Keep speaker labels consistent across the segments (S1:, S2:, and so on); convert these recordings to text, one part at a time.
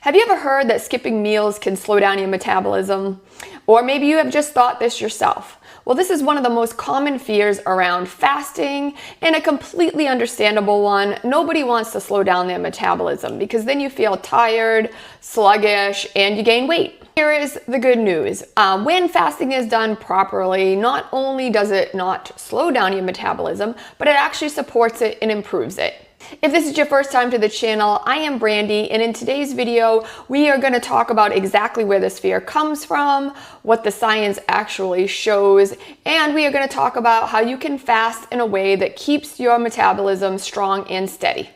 S1: Have you ever heard that skipping meals can slow down your metabolism? Or maybe you have just thought this yourself. Well, this is one of the most common fears around fasting, and a completely understandable one. Nobody wants to slow down their metabolism because then you feel tired, sluggish, and you gain weight. Here is the good news. When fasting is done properly, not only does it not slow down your metabolism, but it actually supports it and improves it. If this is your first time to the channel, I am Brandy, and in today's video, we are going to talk about exactly where this fear comes from, what the science actually shows, and we are going to talk about how you can fast in a way that keeps your metabolism strong and steady.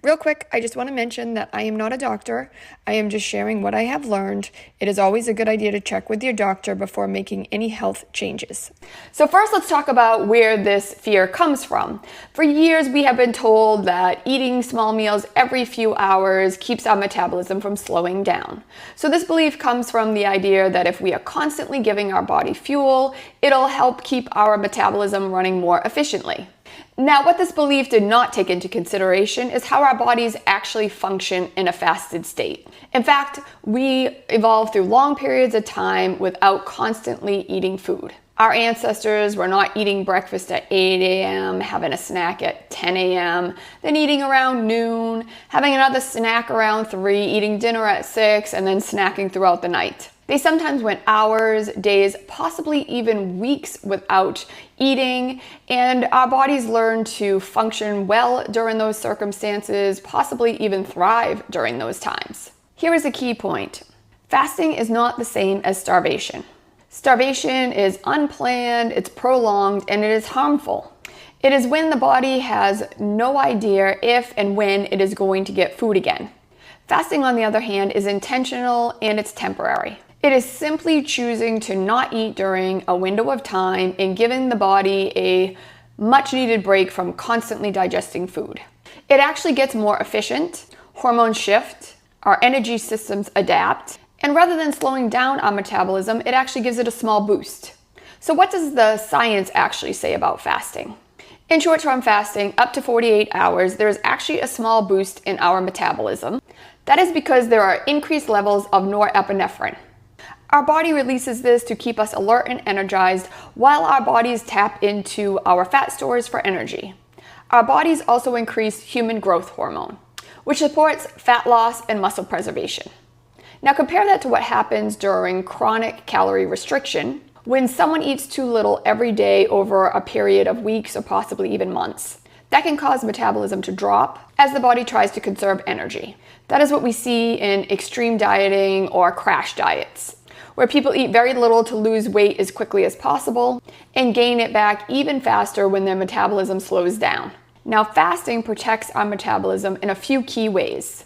S1: Real quick, I just want to mention that I am not a doctor. I am just sharing what I have learned. It is always a good idea to check with your doctor before making any health changes. So first, let's talk about where this fear comes from. For years, we have been told that eating small meals every few hours keeps our metabolism from slowing down. So this belief comes from the idea that if we are constantly giving our body fuel, it'll help keep our metabolism running more efficiently. Now, what this belief did not take into consideration is how our bodies actually function in a fasted state. In fact, we evolved through long periods of time without constantly eating food. Our ancestors were not eating breakfast at 8 a.m., having a snack at 10 a.m., then eating around noon, having another snack around 3, eating dinner at 6, and then snacking throughout the night. They sometimes went hours, days, possibly even weeks without eating, and our bodies learned to function well during those circumstances, possibly even thrive during those times. Here is a key point. Fasting is not the same as starvation. Starvation is unplanned, it's prolonged, and it is harmful. It is when the body has no idea if and when it is going to get food again. Fasting, on the other hand, is intentional and it's temporary. It is simply choosing to not eat during a window of time and giving the body a much needed break from constantly digesting food. It actually gets more efficient, hormones shift, our energy systems adapt, and rather than slowing down our metabolism, it actually gives it a small boost. So what does the science actually say about fasting? In short-term fasting, up to 48 hours, there is actually a small boost in our metabolism. That is because there are increased levels of norepinephrine. Our body releases this to keep us alert and energized while our bodies tap into our fat stores for energy. Our bodies also increase human growth hormone, which supports fat loss and muscle preservation. Now compare that to what happens during chronic calorie restriction, when someone eats too little every day over a period of weeks or possibly even months. That can cause metabolism to drop as the body tries to conserve energy. That is what we see in extreme dieting or crash diets, where people eat very little to lose weight as quickly as possible and gain it back even faster when their metabolism slows down. Now, fasting protects our metabolism in a few key ways.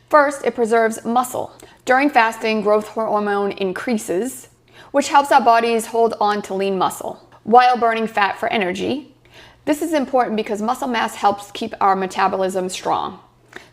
S1: First, it preserves muscle. During fasting, growth hormone increases, which helps our bodies hold on to lean muscle while burning fat for energy. This is important because muscle mass helps keep our metabolism strong.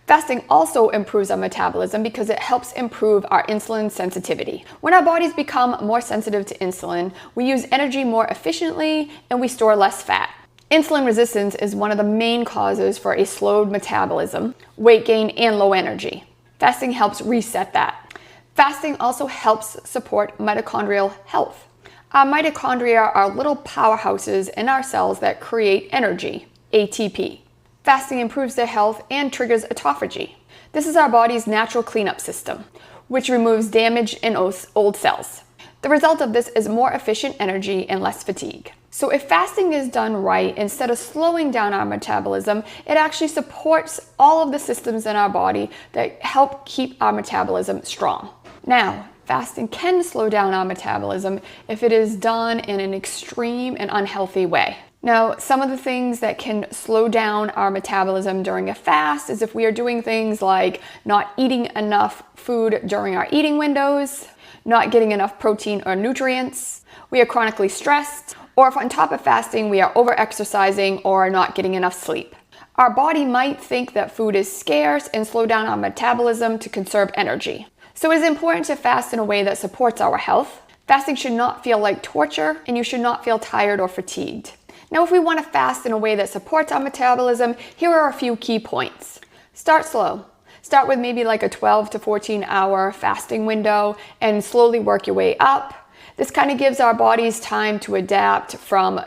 S1: Fasting also improves our metabolism because it helps improve our insulin sensitivity. When our bodies become more sensitive to insulin, we use energy more efficiently and we store less fat. Insulin resistance is one of the main causes for a slowed metabolism, weight gain, and low energy. Fasting helps reset that. Fasting also helps support mitochondrial health. Our mitochondria are little powerhouses in our cells that create energy, ATP. Fasting improves their health and triggers autophagy. This is our body's natural cleanup system, which removes damage in old cells. The result of this is more efficient energy and less fatigue. So if fasting is done right, instead of slowing down our metabolism, it actually supports all of the systems in our body that help keep our metabolism strong. Now, fasting can slow down our metabolism if it is done in an extreme and unhealthy way. Now, some of the things that can slow down our metabolism during a fast is if we are doing things like not eating enough food during our eating windows, not getting enough protein or nutrients, we are chronically stressed, or if on top of fasting we are over-exercising or not getting enough sleep. Our body might think that food is scarce and slow down our metabolism to conserve energy. So it is important to fast in a way that supports our health. Fasting should not feel like torture, and you should not feel tired or fatigued. Now, if we want to fast in a way that supports our metabolism, here are a few key points. Start slow. Start with maybe like a 12 to 14 hour fasting window and slowly work your way up. This kind of gives our bodies time to adapt from,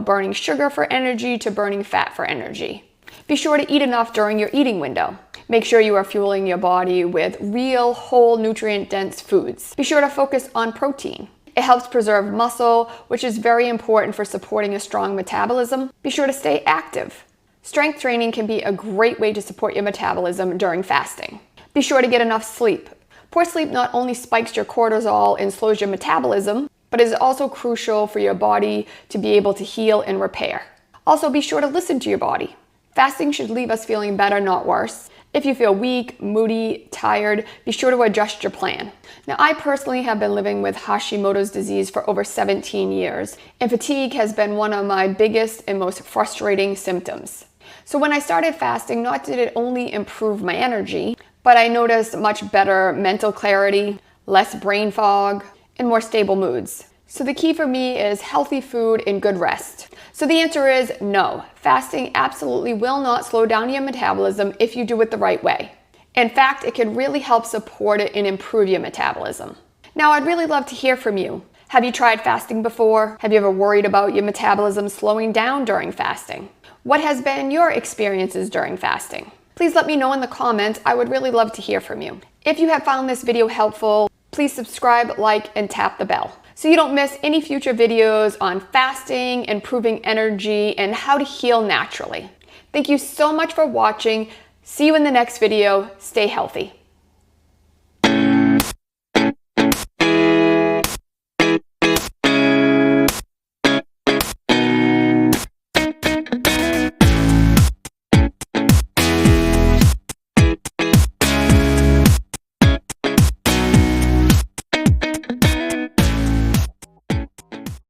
S1: burning sugar for energy to burning fat for energy. Be sure to eat enough during your eating window. Make sure you are fueling your body with real, whole, nutrient-dense foods. Be sure to focus on protein. It helps preserve muscle, which is very important for supporting a strong metabolism. Be sure to stay active. Strength training can be a great way to support your metabolism during fasting. Be sure to get enough sleep. Poor sleep not only spikes your cortisol and slows your metabolism, but is also crucial for your body to be able to heal and repair. Also, be sure to listen to your body. Fasting should leave us feeling better, not worse. If you feel weak, moody, tired, be sure to adjust your plan. Now, I personally have been living with Hashimoto's disease for over 17 years, and fatigue has been one of my biggest and most frustrating symptoms. So when I started fasting, not did it only improve my energy, but I noticed much better mental clarity, less brain fog, and more stable moods. So the key for me is healthy food and good rest. So the answer is no. Fasting absolutely will not slow down your metabolism if you do it the right way. In fact, it can really help support it and improve your metabolism. Now, I'd really love to hear from you. Have you tried fasting before? Have you ever worried about your metabolism slowing down during fasting? What has been your experiences during fasting? Please let me know in the comments. I would really love to hear from you. If you have found this video helpful, please subscribe, like, and tap the bell so you don't miss any future videos on fasting, improving energy, and how to heal naturally. Thank you so much for watching. See you in the next video. Stay healthy.